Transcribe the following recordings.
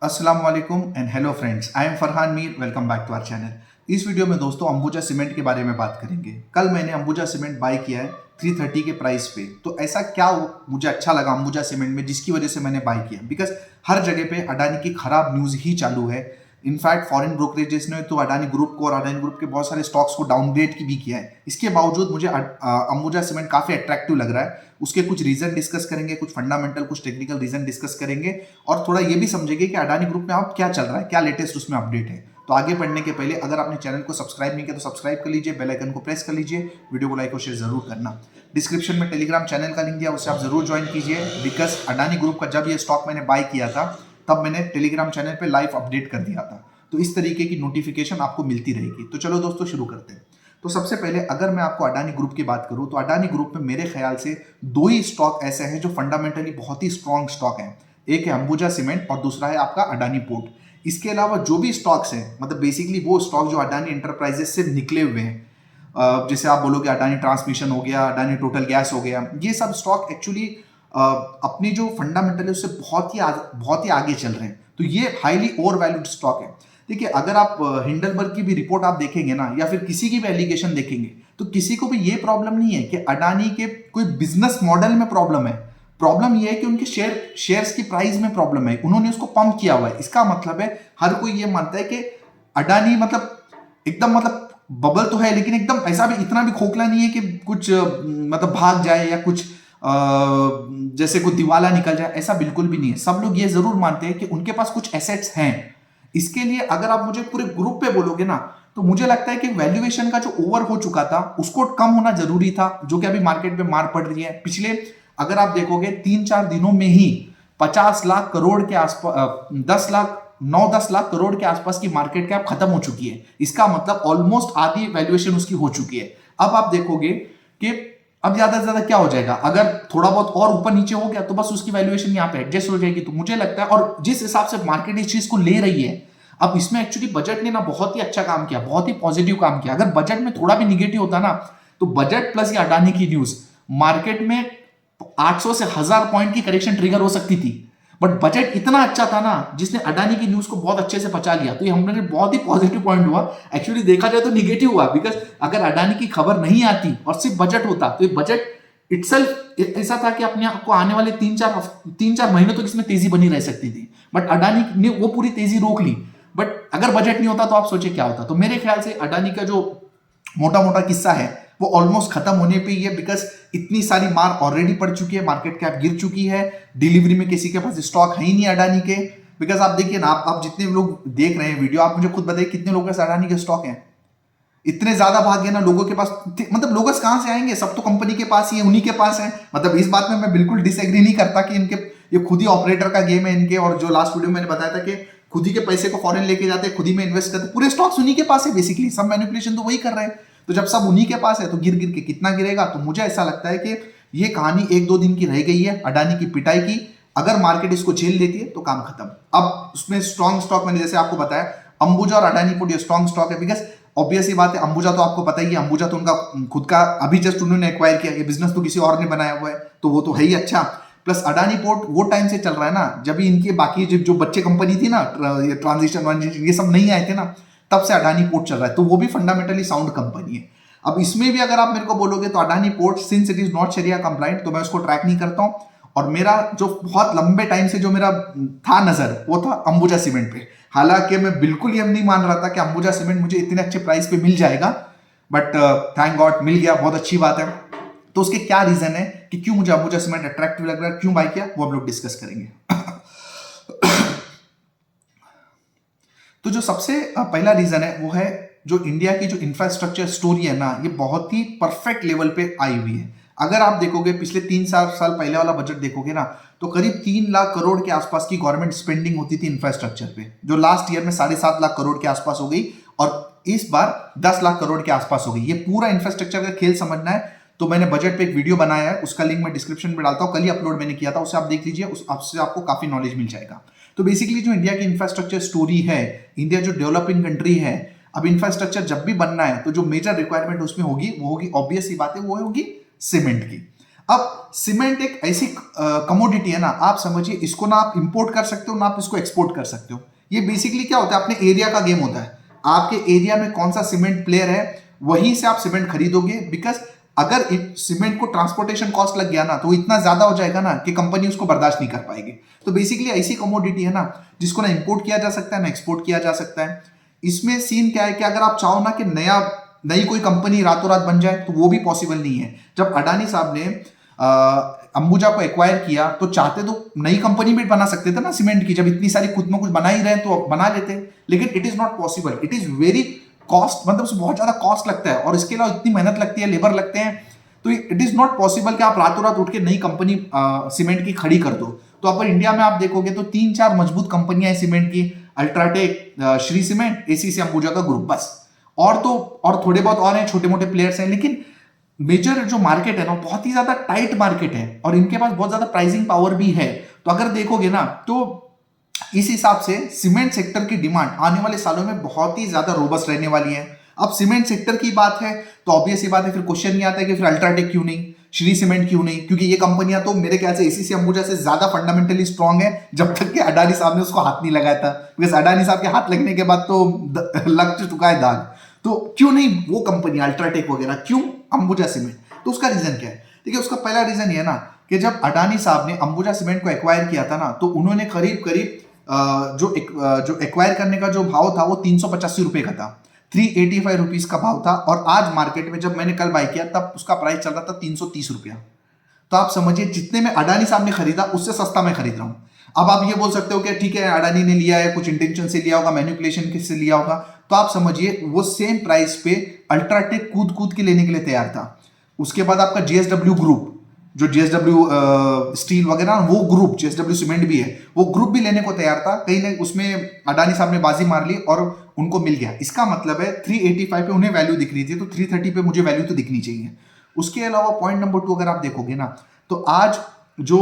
अस्सलाम वालेकुम and hello friends, I am Farhan Mir. Welcome back to our channel. इस video में दोस्तों अंबुजा सीमेंट के बारे में बात करेंगे। कल मैंने अंबुजा सीमेंट बाय किया है 330 के प्राइस पे। तो ऐसा क्या मुझे अच्छा लगा अंबुजा सीमेंट में जिसकी वजह से मैंने बाय किया? बिकॉज हर जगह पे अडानी की खराब न्यूज ही चालू है। इनफैक्ट फॉरेन ब्रोकरेजेस ने तो अडानी ग्रुप को और अडानी ग्रुप के बहुत सारे स्टॉक्स को डाउनग्रेड भी किया है। इसके बावजूद मुझे अंबुजा सीमेंट काफी अट्रैक्टिव लग रहा है। उसके कुछ रीजन डिस्कस करेंगे, कुछ फंडामेंटल, कुछ टेक्निकल रीजन डिस्कस करेंगे और थोड़ा ये भी समझेंगे कि अडानी ग्रुप में अब क्या चल रहा है, क्या लेटेस्ट उसमें अपडेट है। तो आगे बढ़ने के पहले अगर आपने चैनल को सब्सक्राइब नहीं किया तो सब्सक्राइब कर लीजिए, बेल आइकन को प्रेस कर लीजिए, वीडियो को लाइक और शेयर जरूर करना। डिस्क्रिप्शन में टेलीग्राम चैनल का लिंक दिया, उससे आप जरूर ज्वाइन कीजिए। बिकॉज अडानी ग्रुप का जब ये स्टॉक मैंने बाय किया था तब मैंने टेलीग्राम चैनल पे लाइव अपडेट कर दिया था। तो इस तरीके की नोटिफिकेशन आपको मिलती रहेगी। तो चलो दोस्तों शुरू करते हैं। तो सबसे पहले अगर मैं आपको अडानी ग्रुप की बात करूं तो अडानी ग्रुप में मेरे ख्याल से दो ही स्टॉक ऐसे हैं जो फंडामेंटली बहुत ही स्ट्रॉन्ग स्टॉक हैं। एक है अंबुजा सीमेंट और दूसरा है आपका अडानी पोर्ट। इसके अलावा जो भी स्टॉक्स हैं, मतलब बेसिकली वो स्टॉक जो अडानी एंटरप्राइजेस से निकले हुए हैं, जैसे आप बोलोगे अडानी ट्रांसमिशन हो गया, अडानी टोटल गैस हो गया, ये सब स्टॉक एक्चुअली अपनी जो फंडामेंटल है उससे बहुत ही आगे चल रहे हैं। तो ये हाईली ओवर वैल्यूड स्टॉक है। देखिए, अगर आप हिंडलबर्ग की भी रिपोर्ट आप देखेंगे ना, या फिर किसी की भी एलिगेशन देखेंगे, तो किसी को भी ये प्रॉब्लम नहीं है कि अडानी के कोई बिजनेस मॉडल में प्रॉब्लम है। प्रॉब्लम ये है कि उनके शेयर्स की प्राइस में प्रॉब्लम है, उन्होंने उसको पंप किया हुआ है। इसका मतलब है हर कोई ये मानता है कि अडानी मतलब एकदम मतलब बबल तो है, लेकिन एकदम ऐसा भी इतना भी खोखला नहीं है कि कुछ मतलब भाग जाए या कुछ जैसे कोई दिवाला निकल जाए, ऐसा बिल्कुल भी नहीं है। सब लोग ये जरूर मानते हैं कि उनके पास कुछ एसेट्स हैं। इसके लिए अगर आप मुझे पूरे ग्रुप पे बोलोगे ना, तो मुझे लगता है कि वैल्यूएशन का जो ओवर हो चुका था उसको कम होना जरूरी था, जो कि अभी मार्केट में मार पड़ रही है। पिछले अगर आप देखोगे 3-4 दिनों में ही 50 लाख करोड़ के आसपास, 10 लाख करोड़ के आसपास की मार्केट कैप खत्म हो चुकी है। इसका मतलब ऑलमोस्ट आधी वैल्यूएशन उसकी हो चुकी है। अब आप देखोगे कि अब ज्यादा से ज्यादा क्या हो जाएगा, अगर थोड़ा बहुत और ऊपर नीचे हो गया तो बस उसकी वैल्यूएशन यहाँ पे एडजस्ट हो जाएगी। तो मुझे लगता है, और जिस हिसाब से मार्केट इस चीज को ले रही है, अब इसमें एक्चुअली बजट ने ना बहुत ही अच्छा काम किया, बहुत ही पॉजिटिव काम किया। अगर बजट में थोड़ा भी निगेटिव होता ना, तो बजट प्लस ये अडानी की न्यूज मार्केट में 800 से 1000 पॉइंट की करेक्शन ट्रिगर हो सकती थी। बट बजट इतना अच्छा था ना, जिसने अडानी की न्यूज को बहुत अच्छे से पचा लिया। तो ये हमने बहुत ही पॉजिटिव पॉइंट हुआ। एक्चुअली देखा जाए तो निगेटिव हुआ, बिकॉज अगर अडानी की खबर नहीं आती और सिर्फ बजट होता तो ये बजट इटसेल्फ ऐसा था कि अपने आप को आने वाले 3-4 महीनों तक इसमें तेजी बनी रह सकती थी। बट अडानी ने वो पूरी तेजी रोक ली। बट अगर बजट नहीं होता तो आप सोचे क्या होता। तो मेरे ख्याल से अडानी का जो मोटा मोटा किस्सा है वो ऑलमोस्ट खत्म होने पे ही है। बिकॉज इतनी सारी मार ऑलरेडी पड़ चुकी है, मार्केट कैप गिर चुकी है, डिलीवरी में किसी के पास स्टॉक है ही नहीं अडानी के। बिकॉज आप देखिए ना, आप जितने लोग देख रहे हैं वीडियो, आप मुझे खुद बताइए कितने लोगों के पास अडानी के स्टॉक हैं। इतने ज्यादा भाग गए ना लोगों के पास। मतलब लोग कहां से आएंगे, सब तो कंपनी के पास ही है, उन्हीं के पास है। मतलब इस बात में मैं बिल्कुल डिसएग्री नहीं करता कि इनके ये खुद ही ऑपरेटर का गेम है इनके। और जो लास्ट वीडियो मैंने बताया था कि खुद ही के पैसे को फॉरेन लेके जाते हैं, खुद ही में इन्वेस्ट करते, पूरे स्टॉक्स उन्हीं के पास है। बेसिकली सब मैनिपुलेशन तो वही कर रहे हैं। तो जब सब उन्हीं के पास है तो गिर गिर के कितना गिरेगा। तो मुझे ऐसा लगता है कि ये कहानी 1-2 दिन की रह गई है अडानी की पिटाई की। अगर मार्केट इसको झेल लेती है तो काम खत्म। अब उसमें स्ट्रॉन्ग स्टॉक मैंने जैसे आपको बताया, अंबुजा और अडानी पोर्ट ये स्ट्रॉन्ग स्टॉक है। बिकॉज ऑब्वियस ही बात है, अंबुजा तो आपको पता ही है, अंबुजा तो उनका खुद का अभी जस्ट उन्होंने एक्वायर किया, ये बिजनेस तो किसी और ने बनाया हुआ है, तो वो तो है ही अच्छा। प्लस अडानी पोर्ट वो टाइम से चल रहा है ना जब इनके बाकी जो बच्चे कंपनी थी ना, ये ट्रांजिशन ये सब नहीं आए थे ना, तब से अडानी पोर्ट चल रहा है। तो वो भी फंडामेंटली साउंड कंपनी है। अब इसमें भी अगर आप मेरे को बोलोगे तो Adani port since it is not sharia compliant, तो मैं उसको ट्रैक नहीं करता हूं। और मेरा जो बहुत लंबे टाइम से जो मेरा था नजर, वो था अंबुजा सीमेंट पे। हालांकि मैं बिल्कुल ये नहीं मान रहा था कि अंबुजा सीमेंट मुझे इतने अच्छे प्राइस पे मिल जाएगा, बट थैंक गॉड मिल गया, बहुत अच्छी बात है। तो उसके क्या रीजन है कि क्यों मुझे अंबुजा सीमेंट अट्रैक्टिव लग रहा है, क्यों बाय किया, वो हम लोग डिस्कस करेंगे। तो जो सबसे पहला रीजन है वो है जो इंडिया की जो इंफ्रास्ट्रक्चर स्टोरी है ना, ये बहुत ही परफेक्ट लेवल पे आई हुई है। अगर आप देखोगे पिछले 3-4 साल पहले वाला बजट देखोगे ना, तो करीब 3 लाख करोड़ के आसपास की गवर्नमेंट स्पेंडिंग होती थी इंफ्रास्ट्रक्चर पे, जो लास्ट ईयर में 7.5 लाख करोड़ के आसपास हो गई, और इस बार 10 लाख करोड़ के आसपास हो गई। ये पूरा इंफ्रास्ट्रक्चर का खेल समझना है तो मैंने बजट पे एक वीडियो बनाया है, उसका लिंक मैं डिस्क्रिप्शन में डालता हूँ, कल ही अपलोड मैंने किया था, उसे आप देख लीजिए, उससे आपको काफी नॉलेज मिल जाएगा। तो बेसिकली जो इंडिया की इंफ्रास्ट्रक्चर स्टोरी है, इंडिया जो डेवलपिंग कंट्री है, अब इंफ्रास्ट्रक्चर जब भी बनना है तो जो मेजर रिक्वायरमेंट उसमें होगी वो होगी, ऑब्वियस ही बात है, वो होगी सीमेंट की। अब सीमेंट एक ऐसी कमोडिटी है ना, आप समझिए इसको ना आप इंपोर्ट कर सकते हो ना आप इसको एक्सपोर्ट कर सकते हो। ये बेसिकली क्या होता है, अपने एरिया का गेम होता है। आपके एरिया में कौन सा सीमेंट प्लेयर है वहीं से आप सीमेंट खरीदोगे, बिकॉज अगर सीमेंट को ट्रांसपोर्टेशन कॉस्ट लग गया ना तो इतना ज्यादा हो जाएगा ना कि कंपनी उसको बर्दाश्त नहीं कर पाएगी। तो बेसिकली ऐसी कमोडिटी है ना जिसको ना इंपोर्ट किया जा सकता है ना एक्सपोर्ट किया जा सकता है। इसमें सीन क्या है कि अगर आप चाहो ना कि नई कोई कंपनी रातों रात बन जाए तो वो भी पॉसिबल नहीं है। जब अडानी साहब ने अंबुजा को एक्वायर किया तो चाहते तो नई कंपनी भी बना सकते थे ना सीमेंट की, जब इतनी सारी खुद में कुछ बना ही रहे तो बना लेते, लेकिन it is not possible. It is very cost, मतलब उसमें बहुत ज्यादा कॉस्ट लगता है और इसके अलावा इतनी मेहनत लगती है, लेबर लगते हैं, तो इट इज नॉट पॉसिबल कि आप रातों रात उठ के नई कंपनी सीमेंट की खड़ी कर दो। तो अगर इंडिया में आप देखोगे तो 3-4 मजबूत कंपनियां हैं सीमेंट की, UltraTech, Shri cement, ACC Ambuja का ग्रुप, बस। और थोड़े बहुत और हैं, छोटे मोटे प्लेयर्स हैं, लेकिन मेजर जो मार्केट है ना बहुत ही ज्यादा टाइट मार्केट है और इनके पास बहुत ज्यादा प्राइसिंग पावर भी है। तो अगर देखोगे ना तो इस हिसाब से सीमेंट सेक्टर की डिमांड आने वाले सालों में बहुत ही ज्यादा रोबस्ट रहने वाली है। अब सीमेंट सेक्टर की बात है तो ऑब्वियस ही बात है, फिर क्वेश्चन नहीं आता है कि फिर अल्ट्राटेक क्यों नहीं, श्री सीमेंट क्यों नहीं, क्योंकि ये कंपनियां तो मेरे ख्याल से एसीसी अंबुजा से ज्यादा फंडामेंटली स्ट्रांग है, जब तक कि अडानी साहब ने उसको हाथ नहीं लगाया था। बिकॉज अडानी साहब के हाथ लगने के बाद तो लग चुका है दाग। तो क्यों नहीं वो कंपनी अल्ट्राटेक वगैरह, क्यों अंबुजा सीमेंट? तो उसका रीजन क्या है? देखिए उसका पहला रीजन ये ना कि जब अडानी साहब ने अंबुजा सीमेंट को एक्वायर किया था ना तो उन्होंने करीब करीब जो एक्वायर करने का जो भाव था वो 385 रुपए का था, 385 रुपीज का भाव था। और आज मार्केट में जब मैंने कल बाय किया तब उसका प्राइस चल रहा था 330 रुपया। तो आप समझिए जितने में अडानी साहब ने खरीदा उससे सस्ता मैं खरीद रहा हूं। अब आप ये बोल सकते हो कि ठीक है अडानी ने लिया है, कुछ इंटेंशन से लिया होगा, मैनिपुलेशन से लिया होगा, तो आप समझिए वो सेम प्राइस पे अल्ट्राटेक कूद कूद के लेने के लिए तैयार था। उसके बाद आपका जेएसडब्ल्यू ग्रुप, जो जेएसडब्ल्यू स्टील वगैरह वो ग्रुप, जेएसडब्ल्यू सीमेंट भी है, वो ग्रुप भी लेने को तैयार था। कहीं ना उसमें अडानी साहब ने बाजी मार ली और उनको मिल गया। इसका मतलब है 385 पे उन्हें वैल्यू दिख रही थी तो 330 पे मुझे वैल्यू तो दिखनी चाहिए। उसके अलावा पॉइंट नंबर 2 अगर आप देखोगे ना तो आज जो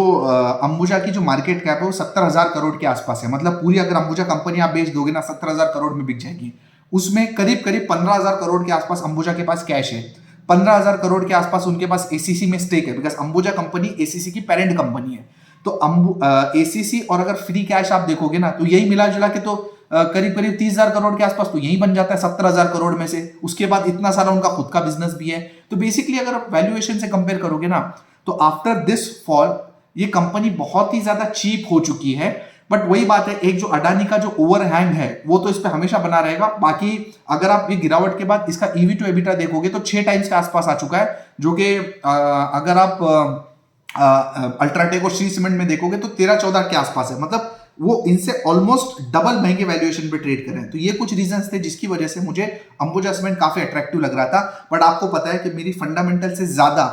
अंबुजा की जो मार्केट कैप है वो 70,000 करोड़ के आसपास है। मतलब पूरी अगर अंबुजा कंपनी आप बेच दोगे ना 70,000 करोड़ में बिक जाएगी। उसमें करीब करीब 15,000 करोड़ के आसपास अंबुजा के पास कैश है, 15,000 करोड़ के आसपास उनके पास एसीसी में स्टेक है, बिकॉज अंबुजा कंपनी एसीसी की पेरेंट कंपनी है। तो एसीसी और अगर फ्री कैश आप देखोगे ना तो यही मिला जुला के तो करीब करीब 30,000 करोड़ के आसपास तो यही बन जाता है 70,000 करोड़ में से। उसके बाद इतना सारा उनका खुद का बिजनेस भी है। तो बेसिकली अगर आप वैल्यूएशन से कंपेयर करोगे ना तो आफ्टर दिस फॉल ये कंपनी बहुत ही ज्यादा चीप हो चुकी है। बट वही बात है, एक जो अडानी का जो ओवरहैंग है वो तो इस पे हमेशा बना रहेगा। बाकी अगर आप ये गिरावट के बाद इसका ईवी टू एबिटा देखोगे तो 6 टाइम्स के आसपास आ चुका है, जो कि अगर आप अल्ट्राटेक और श्री सीमेंट में देखोगे तो 13-14 के आसपास है। मतलब वो इनसे ऑलमोस्ट डबल महंगे वैल्यूएशन पे ट्रेड कर रहे हैं। तो ये कुछ रीजंस थे जिसकी वजह से मुझे अंबुजा सीमेंट काफी अट्रैक्टिव लग रहा था। बट आपको पता है कि मेरी फंडामेंटल से ज्यादा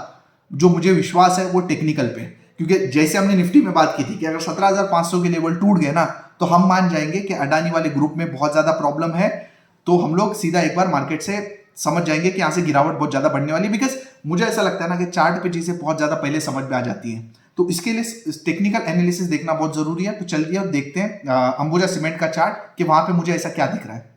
जो मुझे विश्वास है वो टेक्निकल पे, क्योंकि जैसे हमने निफ्टी में बात की थी कि अगर 17,500 के लेवल टूट गए ना तो हम मान जाएंगे कि अडानी वाले ग्रुप में बहुत ज्यादा प्रॉब्लम है। तो हम लोग सीधा एक बार मार्केट से समझ जाएंगे कि यहाँ से गिरावट बहुत ज्यादा बढ़ने वाली, बिकॉज मुझे ऐसा लगता है ना कि चार्ट पे चीजें बहुत ज्यादा पहले समझ में आ जाती है। तो इसके लिए टेक्निकल एनालिसिस देखना बहुत जरूरी है। तो चलिए अब देखते हैं अंबुजा सीमेंट का चार्ट कि वहां पे मुझे ऐसा क्या दिख रहा है।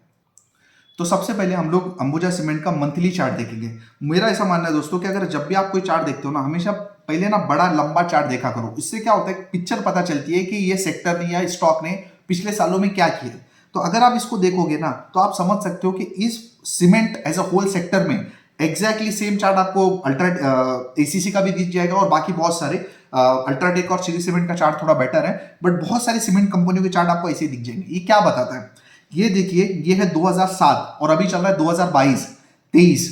तो सबसे पहले हम लोग अंबुजा सीमेंट का मंथली चार्ट देखेंगे। मेरा ऐसा मानना है दोस्तों कि अगर जब भी आप कोई चार्ट देखते हो ना हमेशा पहले ना बड़ा लंबा चार्ट देखा करो। इससे क्या होता है, पिक्चर पता चलती है कि ये सेक्टर ने या स्टॉक ने पिछले सालों में क्या किया। तो अगर आप इसको देखोगे ना तो आप समझ सकते हो कि इस cement as a whole sector में एग्जैक्टली सेम चार्ट आपको एसीसी का भी दिख जाएगा और बाकी बहुत सारे अल्ट्राटेक और श्री सीमेंट का चार्ट थोड़ा बेटर है, बट बहुत सारी सीमेंट कंपनियों के चार्ट आपको ऐसे ही दिख जाएंगे। ये क्या बताता है, ये देखिए ये है 2007 और अभी चल रहा है 2022-23।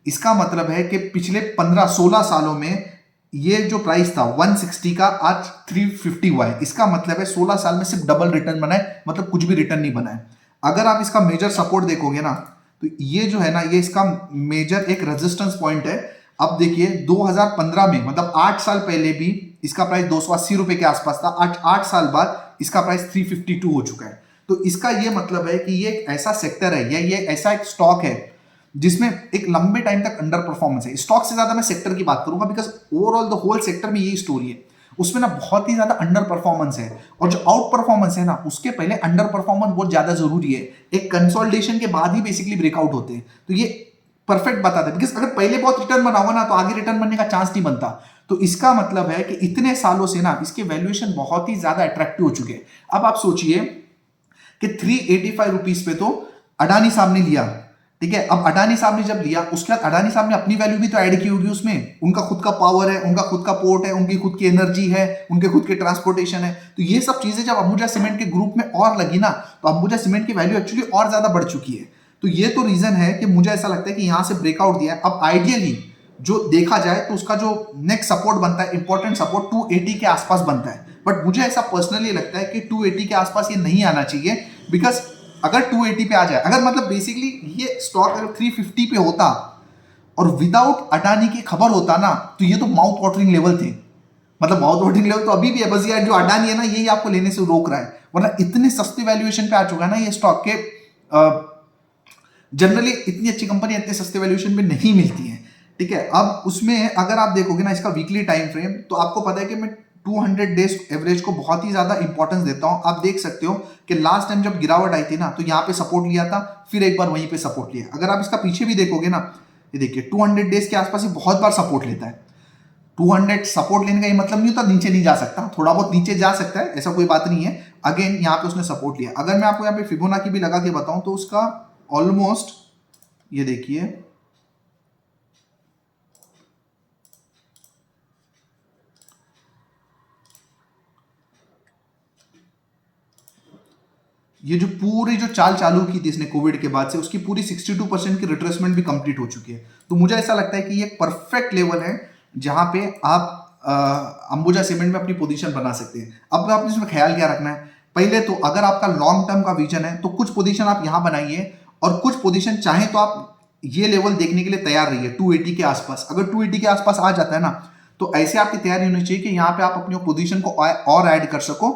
इसका मतलब है कि पिछले 15-16 सालों में ये जो प्राइस था 160 का आज 350 हुआ है। इसका मतलब है 16 साल में सिर्फ डबल रिटर्न बना है, मतलब कुछ भी रिटर्न नहीं बना है। अगर आप इसका मेजर सपोर्ट देखोगे ना तो ये जो है ना ये इसका मेजर एक रेजिस्टेंस पॉइंट है। अब देखिए 2015 में मतलब 8 साल पहले भी इसका प्राइस 280 रुपए के आसपास था। 8 साल बाद इसका प्राइस 352 हो चुका है। तो इसका ये मतलब है कि ये एक ऐसा सेक्टर है या ये ऐसा एक स्टॉक है जिसमें एक लंबे टाइम तक अंडर परफॉर्मेंस है। स्टॉक से ज्यादा मैं सेक्टर की बात करूंगा, because overall the whole sector में यही स्टोरी है। उसमें ना बहुत ही ज्यादा अंडर परफॉर्मेंस है और जो आउट परफॉर्मेंस है ना उसके पहले अंडर परफॉर्मेंस बहुत ज्यादा जरूरी है। एक कंसोलिडेशन के बाद ही बेसिकली ब्रेकआउट होते हैं। तो ये परफेक्ट बताता है, बिकॉज अगर पहले बहुत रिटर्न बना होगा ना तो आगे रिटर्न बनने का चांस नहीं बनता। तो इसका मतलब है कि इतने सालों से ना इसके वैल्यूएशन बहुत ही ज्यादा अट्रैक्टिव हो चुके हैं। अब आप सोचिए कि 385 रुपीज पे तो अडानी साहब ने लिया, ठीक है। अब अडानी साहब ने जब लिया उसके बाद अडानी साहब ने अपनी वैल्यू भी तो ऐड की होगी उसमें, उनका खुद का पावर है, उनका खुद का पोर्ट है, उनकी खुद की एनर्जी है, उनके खुद के ट्रांसपोर्टेशन है। तो ये सब चीजें जब अंबुजा सीमेंट के ग्रुप में और लगी ना, तो अंबुजा सीमेंट की वैल्यू एक्चुअली और ज्यादा बढ़ चुकी है। तो ये तो रीजन है कि मुझे ऐसा लगता है कि यहां से ब्रेकआउट दिया है। अब आइडियली जो देखा जाए तो उसका जो नेक्स्ट सपोर्ट बनता है, इंपॉर्टेंट सपोर्ट 280 के आसपास बनता है। बट मुझे ऐसा पर्सनली लगता है कि 280 के आसपास ये नहीं आना चाहिए, बिकॉज अगर 280 पे आ जाए, अगर मतलब बेसिकली ये स्टॉक अगर 350 पे होता और विदाउट अडानी की खबर होता ना, तो ये तो माउथ वाटरिंग लेवल थे। मतलब माउथ वाटरिंग लेवल तो अभी भी है, बस यार जो अडानी है ना यही आपको लेने से रोक रहा है, वरना इतने सस्ते वैल्यूएशन पे आ चुका है ना ये स्टॉक के। जनरली इतनी अच्छी कंपनी इतने सस्ते वैल्यूएशन पे नहीं मिलती है, ठीक है। अब उसमें अगर आप देखोगे ना इसका वीकली टाइम फ्रेम, तो आपको पता है कि मैं 200 डेज एवरेज को बहुत ही ज्यादा इंपॉर्टेंस देता हूं। आप देख सकते हो कि लास्ट टाइम जब गिरावट आई थी ना, तो यहाँ पे सपोर्ट लिया था, फिर एक बार वहीं पे सपोर्ट लिया। अगर आप इसका पीछे भी देखोगे ना, ये देखिए 200 डेज के आसपास ही बहुत बार सपोर्ट लेता है। 200 सपोर्ट लेने का ये मतलब नहीं होता नीचे नहीं जा सकता, थोड़ा बहुत नीचे जा सकता है, ऐसा कोई बात नहीं है। अगेन यहाँ पे उसने सपोर्ट लिया। अगर मैं आपको यहाँ पे फिबोनाची भी लगा के बताऊं तो उसका ऑलमोस्ट ये देखिए, ये जो पूरी जो चाल चालू की थी इसने कोविड के बाद से, उसकी पूरी 62% की रिट्रेसमेंट भी कंप्लीट हो चुकी है। तो मुझे ऐसा लगता है कि ये एक परफेक्ट लेवल है जहां पे आप अंबुजा सीमेंट में अपनी पोजीशन बना सकते हैं। अब आपने इसमें ख्याल क्या रखना है, पहले तो अगर आपका लॉन्ग टर्म का विजन है तो कुछ पोजीशन आप यहां बनाइए, और कुछ पोजीशन चाहे तो आप ये लेवल देखने के लिए तैयार रहिए 280 के आसपास। अगर 280 के आसपास आ जाता है ना, तो ऐसे आपकी तैयारी होनी चाहिए कि यहाँ पे आप अपनी पोजीशन को और ऐड कर सको।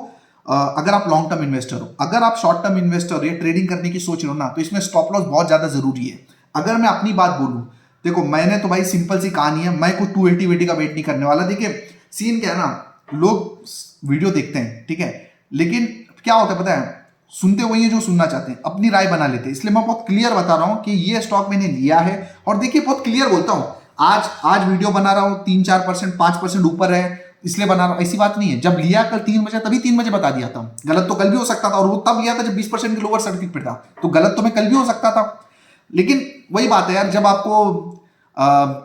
अगर आप लॉन्ग टर्म इन्वेस्टर हो, अगर आप शॉर्ट टर्म इन्वेस्टर हो या ट्रेडिंग करने की सोच रहे हो ना, तो इसमें स्टॉप लॉस बहुत ज्यादा जरूरी है। अगर मैं अपनी बात बोलूं, देखो मैंने तो भाई सिंपल सी कहानी है, मैं कुछ 280 वेटी का वेट नहीं करने वाला। देखिए सीन क्या है ना, लोग वीडियो देखते हैं, ठीक है, लेकिन क्या होता है पता है, सुनते वही है जो सुनना चाहते हैं, अपनी राय बना लेते हैं। इसलिए मैं बहुत क्लियर बता रहा हूं कि ये स्टॉक मैंने लिया है, और देखिए बहुत क्लियर बोलता हूं। आज वीडियो बना रहा हूं 3-4% 5% ऊपर है इसलिए बना रहा हूं, ऐसी बात नहीं है। जब लिया कल 3 बजे, तभी 3 बजे बता दिया था। गलत तो कल भी हो सकता था, और वो तब लिया था जब 20% के लोअर सर्किट पे था, तो गलत तो मैं कल भी हो सकता था। लेकिन वही बात है यार, जब आपको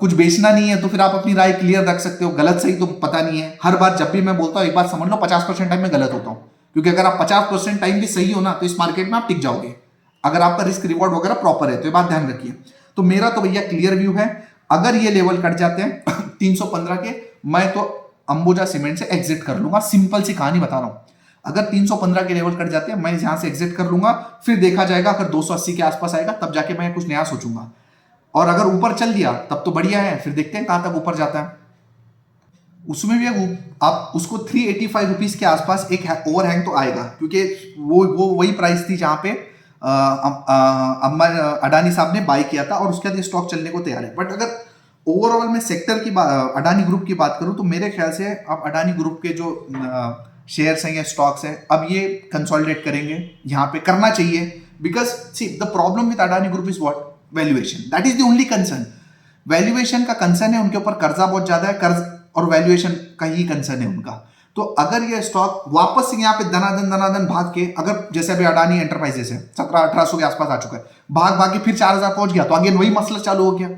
कुछ बेचना नहीं है तो फिर आप अपनी राय क्लियर रख सकते हो। गलत सही तो पता नहीं है। हर बार जब भी मैं बोलता हूं एक बात समझ लो, 50% टाइम में गलत होता हूं, क्योंकि अगर आप 50% टाइम भी सही हो ना, तो इस मार्केट में आप टिक जाओगे, अगर आपका रिस्क रिवॉर्ड वगैरह प्रॉपर है। तो ये बात ध्यान रखिए। तो मेरा तो भैया क्लियर व्यू है, अगर ये लेवल कट जाते हैं 315 के, मैं तो अंबुजा सीमेंट से एग्जिट कर लूंगा। सिंपल सी कहानी बता रहा हूं, अगर 315 के लेवल कट जाते हैं मैं यहां से एग्जिट कर लूंगा, फिर देखा जाएगा। अगर 280 के आसपास आएगा तब जाके मैं कुछ नया सोचूंगा, और अगर ऊपर चल दिया तब तो बढ़िया है, फिर देखते हैं कहां तक ऊपर जाता है। उसमें भी आप उसको 385 रुपीज के आसपास एक ओवरहैंग तो आएगा, क्योंकि वो वही प्राइस थी जहां पे अडानी साहब ने बाय किया था, और उसके बाद ये स्टॉक चलने को तैयार है। बट अगर ओवरऑल मैं सेक्टर की अडानी ग्रुप की बात करूं, तो मेरे ख्याल से अब अडानी ग्रुप के जो शेयर्स हैं या स्टॉक्स हैं, अब ये कंसोलिडेट करेंगे, यहाँ पे करना चाहिए। Because see the problem with Adani group is what, valuation. That is the only concern. Valuation का कंसर्न है, उनके ऊपर कर्जा बहुत ज्यादा है, कर्ज और वैल्यूएशन का ही कंसर्न है उनका। तो अगर ये स्टॉक वापस से यहाँ पे दनादन भाग के, अगर जैसे अभी अडानी एंटरप्राइजेस है 1700-1800 के आसपास आ चुका है, भाग के फिर 4000 पहुंच गया, तो अगेन वही मसला चालू हो गया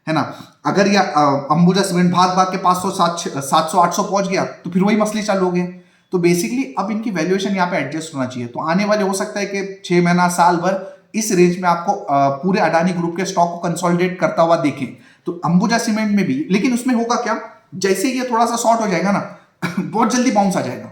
है ना। अगर ये अंबुजा सीमेंट भाग के 500 700 800 पहुंच गया, तो फिर वही मसले चालू हो गए। तो बेसिकली अब इनकी वैल्यूएशन यहाँ पे एडजस्ट होना चाहिए। तो आने वाले हो सकता है कि 6 महीना साल भर इस रेंज में आपको पूरे अडानी ग्रुप के स्टॉक को कंसोलिडेट करता हुआ देखें। तो अंबुजा सीमेंट में भी, लेकिन उसमें होगा क्या, जैसे ये थोड़ा सा शॉर्ट हो जाएगा ना बहुत जल्दी बाउंस आ जाएगा।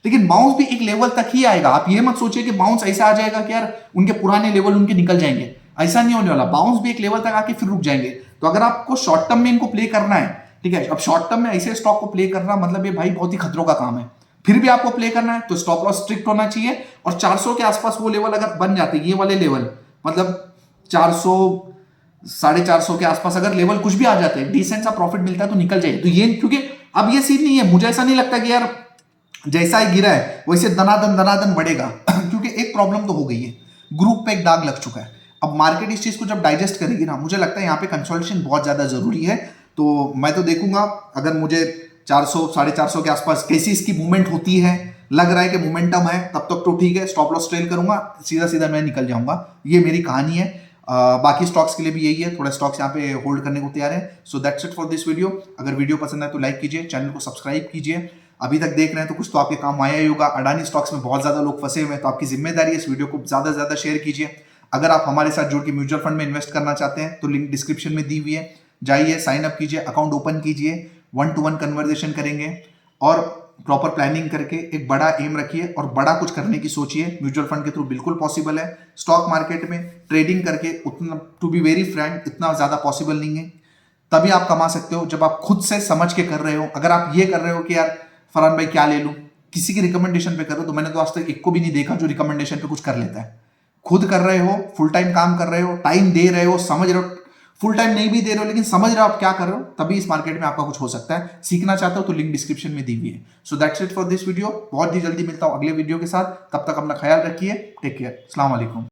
लेकिन बाउंस भी एक लेवल तक ही आएगा। आप ये मत सोचिए कि बाउंस ऐसा आ जाएगा कि यार उनके पुराने लेवल उनके निकल जाएंगे, ऐसा नहीं होने वाला। बाउंस भी एक लेवल तक आके फिर रुक जाएंगे। तो अगर आपको शॉर्ट टर्म में इनको प्ले करना है, ठीक है, अब शॉर्ट टर्म में ऐसे स्टॉक को प्ले करना मतलब ये भाई बहुत ही खतरों का काम है। फिर भी आपको प्ले करना है तो स्टॉप लॉस स्ट्रिक्ट होना चाहिए, और 400 के आसपास वो लेवल अगर बन जाते, ये वाले लेवल मतलब 400 450 के आसपास अगर लेवल कुछ भी आ जाते हैं, डिसेंट सा प्रॉफिट मिलता है तो निकल जाए। तो ये, क्योंकि अब ये सीन नहीं है, मुझे ऐसा नहीं लगता कि यार जैसा ही गिरा है वैसे दनादन बढ़ेगा क्योंकि एक प्रॉब्लम तो हो गई है, ग्रुप पे एक दाग लग चुका है। अब मार्केट इस चीज को जब डाइजेस्ट करेगी ना, मुझे लगता है यहाँ पे कंसोलिडेशन बहुत ज्यादा जरूरी है। तो मैं तो देखूंगा, अगर मुझे 400 450 के आसपास कैसी इसकी मूवमेंट होती है, लग रहा है कि मोमेंटम है, तब तक तो ठीक है, स्टॉप लॉस ट्रेल करूंगा, सीधा सीधा मैं निकल जाऊंगा। ये मेरी कहानी है। बाकी स्टॉक्स के लिए भी यही है, थोड़ा स्टॉक्स यहाँ पे होल्ड करने को तैयार है। So that's it for this video. अगर वीडियो पसंद है तो लाइक कीजिए, चैनल को सब्सक्राइब कीजिए। अभी तक देख रहे हैं तो कुछ तो आपके काम आया ही होगा। अडानी स्टॉक्स में बहुत ज्यादा लोग फंसे हुए हैं, तो आपकी जिम्मेदारी है इस वीडियो को ज्यादा से ज्यादा शेयर कीजिए। अगर आप हमारे साथ जुड़ के म्यूचुअल फंड में इन्वेस्ट करना चाहते हैं तो लिंक डिस्क्रिप्शन में दी हुई है, जाइए साइन अप कीजिए, अकाउंट ओपन कीजिए, 1-to-1 कन्वर्सेशन करेंगे और प्रॉपर प्लानिंग करके एक बड़ा एम रखिए और बड़ा कुछ करने की सोचिए। म्यूचुअल फंड के थ्रू बिल्कुल पॉसिबल है। स्टॉक मार्केट में ट्रेडिंग करके उतना, टू बी वेरी फ्रैंक, इतना ज्यादा पॉसिबल नहीं है। तभी आप कमा सकते हो जब आप खुद से समझ के कर रहे हो। अगर आप ये कर रहे हो कि यार फरहान भाई क्या ले लूं, किसी की रिकमेंडेशन पे कर रहे हो, तो मैंने तो आज तक एक को भी नहीं देखा जो रिकमेंडेशन पे कुछ कर लेता है। खुद कर रहे हो, फुल टाइम काम कर रहे हो, टाइम दे रहे हो, समझ रहे हो, फुल टाइम नहीं भी दे रहे हो लेकिन समझ रहे हो आप क्या कर रहे हो, तभी इस मार्केट में आपका कुछ हो सकता है। सीखना चाहते हो तो लिंक डिस्क्रिप्शन में दी हुई है। So that's it for this video. बहुत ही जल्दी मिलता हूं अगले वीडियो के साथ। तब तक अपना ख्याल रखिए। Take care. अस्सलाम वालेकुम।